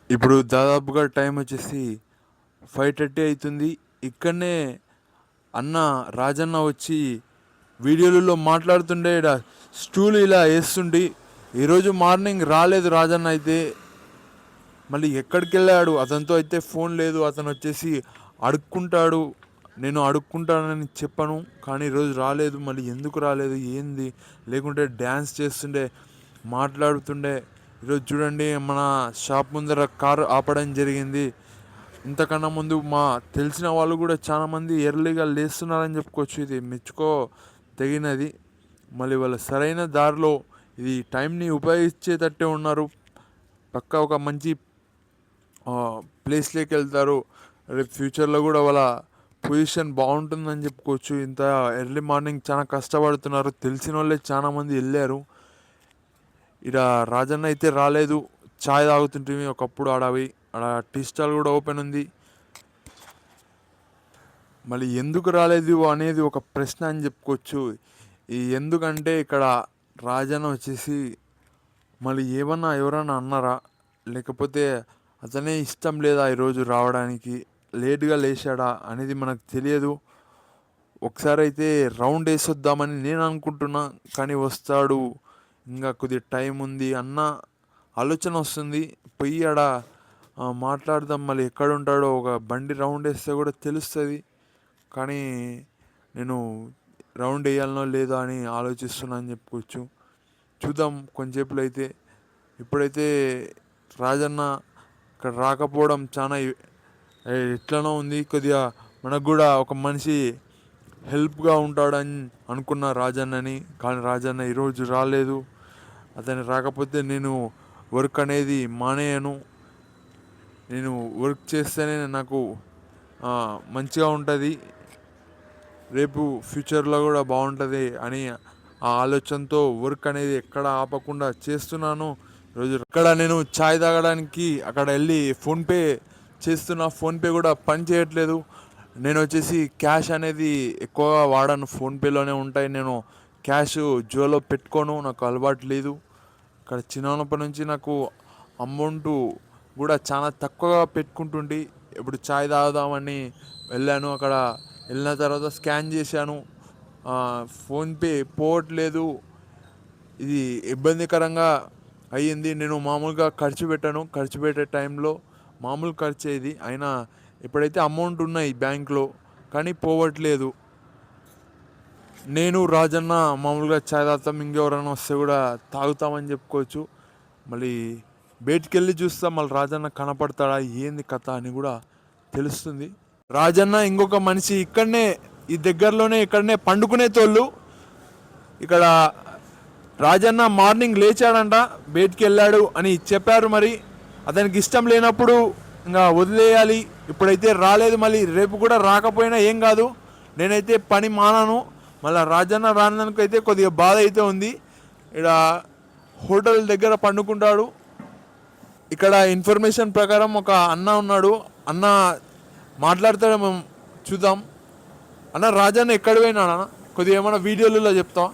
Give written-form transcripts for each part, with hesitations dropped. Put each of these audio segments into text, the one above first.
ఇప్పుడు దాదాపుగా టైం వచ్చేసి 5:30 అవుతుంది. ఇక్కడనే అన్న రాజన్న వచ్చి వీడియోలలో మాట్లాడుతుండే ఈడ స్టూల్ ఇలా వేస్తుండి ఈరోజు మార్నింగ్ రాలేదు రాజన్న అయితే. మళ్ళీ ఎక్కడికి వెళ్ళాడు అతనితో అయితే ఫోన్ లేదు. అతను వచ్చేసి అడుక్కుంటాడు, నేను అడుక్కుంటానని చెప్పను, కానీ ఈరోజు రాలేదు. మళ్ళీ ఎందుకు రాలేదు ఏంది, లేకుంటే డ్యాన్స్ చేస్తుండే, మాట్లాడుతుండే. ఈరోజు చూడండి మన షాప్ ముందర కారు ఆపడం జరిగింది. ఇంతకన్నా ముందు మా తెలిసిన వాళ్ళు కూడా చాలామంది ఎర్లీగా లేస్తున్నారని చెప్పుకోవచ్చు. ఇది మెచ్చుకో తెగినది. మళ్ళీ వాళ్ళ సరైన దారిలో ఇది టైంని ఉపయోగించేటట్టే ఉన్నారు. పక్కా ఒక మంచి ప్లేస్లోకి వెళ్తారు. రేపు ఫ్యూచర్లో కూడా వాళ్ళ పొజిషన్ బాగుంటుందని చెప్పుకోవచ్చు. ఇంత ఎర్లీ మార్నింగ్ చాలా కష్టపడుతున్నారు. తెలిసిన వాళ్ళే చాలామంది వెళ్ళారు. ఇక రాజన్న అయితే రాలేదు. ఛాయ్ తాగుతుంటే ఒకప్పుడు ఆడవి ఆడ టీ స్టాల్ కూడా ఓపెన్ ఉంది. మళ్ళీ ఎందుకు రాలేదు అనేది ఒక ప్రశ్న అని చెప్పుకోవచ్చు. ఈ ఎందుకంటే ఇక్కడ రాజన్న వచ్చేసి మళ్ళీ ఏమన్నా ఎవరన్నా అన్నారా, లేకపోతే అతనే ఇష్టం లేదా ఈరోజు రావడానికి, లేట్గా లేచాడా అనేది మనకు తెలియదు. ఒకసారి అయితే రౌండ్ వేసొద్దామని నేను అనుకుంటున్నా, కానీ వస్తాడు, ఇంకా కొద్దిగా టైం ఉంది అన్న ఆలోచన వస్తుంది. పోయి ఆడ మాట్లాడదాం, మళ్ళీ ఎక్కడ ఉంటాడో ఒక బండి రౌండ్ వేస్తే కూడా తెలుస్తుంది. కానీ నేను రౌండ్ వేయాలనో లేదో అని ఆలోచిస్తున్నా అని చెప్పుకోవచ్చు. చూద్దాం కొంచెంసేపులో అయితే. ఇప్పుడైతే రాజన్న ఇక్కడ రాకపోవడం చాలా ఎట్లనో ఉంది. కొద్దిగా మనకు కూడా ఒక మనిషి హెల్ప్గా ఉంటాడని అనుకున్న రాజన్నని, కానీ రాజన్న ఈరోజు రాలేదు. అతను రాకపోతే నేను వర్క్ అనేది మానేయను. నేను వర్క్ చేస్తేనే నాకు మంచిగా ఉంటుంది, రేపు ఫ్యూచర్లో కూడా బాగుంటుంది అని ఆ ఆలోచనతో వర్క్ అనేది ఎక్కడ ఆపకుండా చేస్తున్నాను. ఈరోజు అక్కడ నేను ఛాయ్ తాగడానికి అక్కడ వెళ్ళి ఫోన్పే చేస్తున్నా. ఫోన్పే కూడా పని చేయట్లేదు. నేను వచ్చేసి క్యాష్ అనేది ఎక్కువగా వాడాను, ఫోన్పేలోనే ఉంటాయి. నేను క్యాష్ జోలో పెట్టుకోను, నాకు అలవాటు లేదు. ఇక్కడ చిన్నప్పటి నుంచి నాకు అమౌంట్ కూడా చాలా తక్కువగా పెట్టుకుంటుండి. ఇప్పుడు ఛాయ్ తాగుదామని వెళ్ళాను. అక్కడ వెళ్ళిన తర్వాత స్కాన్ చేశాను, ఫోన్పే పోవట్లేదు. ఇది ఇబ్బందికరంగా అయ్యింది. నేను మామూలుగా ఖర్చు పెట్టాను, ఖర్చు పెట్టే టైంలో మామూలు ఖర్చు అయ్యేది. అయినా ఇప్పుడైతే అమౌంట్ ఉన్నాయి బ్యాంక్లో, కానీ పోవట్లేదు. నేను రాజన్న మామూలుగా ఛాయ్ తాగుతాం, ఇంకెవరైనా వస్తే కూడా తాగుతామని చెప్పుకోవచ్చు. మళ్ళీ బయటికి వెళ్ళి చూస్తాం, మళ్ళీ రాజన్న కనపడతాడా ఏంది కథ అని కూడా తెలుస్తుంది. రాజన్న ఇంకొక మనిషి ఇక్కడనే ఈ దగ్గరలోనే ఇక్కడనే పండుకునే తోళ్ళు. ఇక్కడ రాజన్న మార్నింగ్ లేచాడంట, బయటికి వెళ్ళాడు అని చెప్పారు. మరి అతనికి ఇష్టం లేనప్పుడు ఇంకా వదిలేయాలి. ఇప్పుడైతే రాలేదు, మళ్ళీ రేపు కూడా రాకపోయినా ఏం కాదు, నేనైతే పని మానను. మళ్ళీ రాజన్న రానందుకైతే కొద్దిగా బాధ అయితే ఉంది. ఇక్కడ హోటల్ దగ్గర పండుకుంటాడు. ఇక్కడ ఇన్ఫర్మేషన్ ప్రకారం ఒక అన్న ఉన్నాడు, అన్న మాట్లాడతాడు, మేము చూద్దాం. అన్న రాజన్న ఎక్కడ పోయినాడు అన్న, కొద్దిగా ఏమైనా వీడియోలలో చెప్తాం.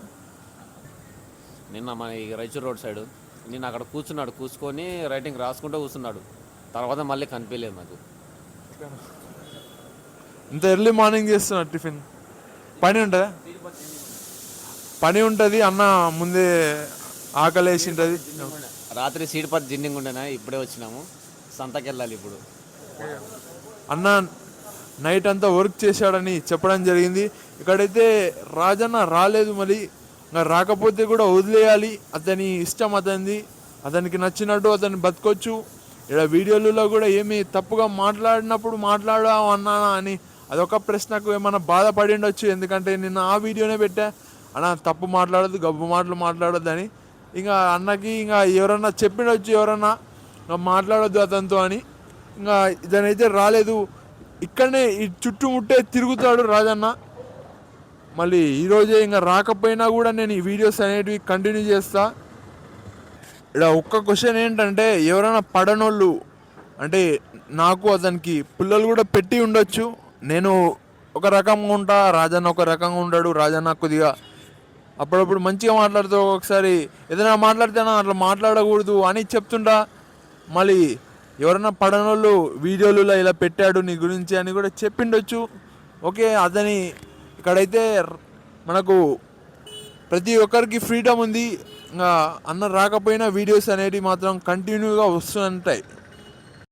నిన్న మన ఈ రైచూర్ రోడ్ సైడ్ నిన్న అక్కడ కూర్చున్నాడు, కూర్చుకొని రైటింగ్ రాసుకుంటూ కూర్చున్నాడు. తర్వాత మళ్ళీ కనిపించలేదు నాకు. ఇంత ఎర్లీ మార్నింగ్ చేస్తున్నాడు టిఫిన్. పని ఉంటుందా? పని ఉంటుంది అన్న, ముందే ఆకలి వేసి ఉంటుంది. రాత్రి సీడిపత్తి జిన్నింగ్ ఉండేనా, ఇప్పుడే వచ్చినాము, సంతకి వెళ్ళాలి ఇప్పుడు. అన్న నైట్ అంతా వర్క్ చేశాడని చెప్పడం జరిగింది. ఇక్కడైతే రాజన్న రాలేదు, మరి ఇంకా రాకపోతే కూడా వదిలేయాలి. అతని ఇష్టం అతనిది, అతనికి నచ్చినట్టు అతన్ని బతకొచ్చు. ఇక్కడ వీడియోలలో కూడా ఏమి తప్పుగా మాట్లాడినప్పుడు మాట్లాడావు అన్నానా అని అదొక ప్రశ్నకు ఏమైనా బాధపడి ఉండొచ్చు. ఎందుకంటే నిన్న ఆ వీడియోనే పెట్టా, అన్న తప్పు మాట్లాడద్దు, గబ్బు మాటలు మాట్లాడొద్దు అని. ఇంకా అన్నకి ఇంకా ఎవరన్నా చెప్పిండొచ్చు, ఎవరన్నా మాట్లాడొద్దు అతనితో అని. ఇంకా ఇతనైతే రాలేదు, ఇక్కడనే ఈ చుట్టుముట్టే తిరుగుతాడు రాజన్న. మళ్ళీ ఈరోజే ఇంకా రాకపోయినా కూడా నేను ఈ వీడియోస్ అనేటివి కంటిన్యూ చేస్తా. ఇక్కడ ఒక్క క్వశ్చన్ ఏంటంటే, ఎవరైనా పడనోళ్ళు అంటే నాకు అతనికి పిల్లలు కూడా పెట్టి ఉండొచ్చు. నేను ఒక రకంగా ఉంటా, రాజన్న ఒక రకంగా ఉంటాడు. రాజన్న కొద్దిగా అప్పుడప్పుడు మంచిగా మాట్లాడుతూ ఒకసారి ఏదైనా మాట్లాడితేనా అట్లా మాట్లాడకూడదు అని చెప్తుంటా. మళ్ళీ ఎవరైనా పడనోళ్ళు వీడియోలలో ఇలా పెట్టాడు నీ గురించి అని కూడా చెప్పిండొచ్చు. ఓకే, అతని ఇక్కడైతే మనకు ప్రతి ఒక్కరికి ఫ్రీడమ్ ఉంది. ఇంకా అన్న రాకపోయినా వీడియోస్ అనేవి మాత్రం కంటిన్యూగా వస్తుంటాయి.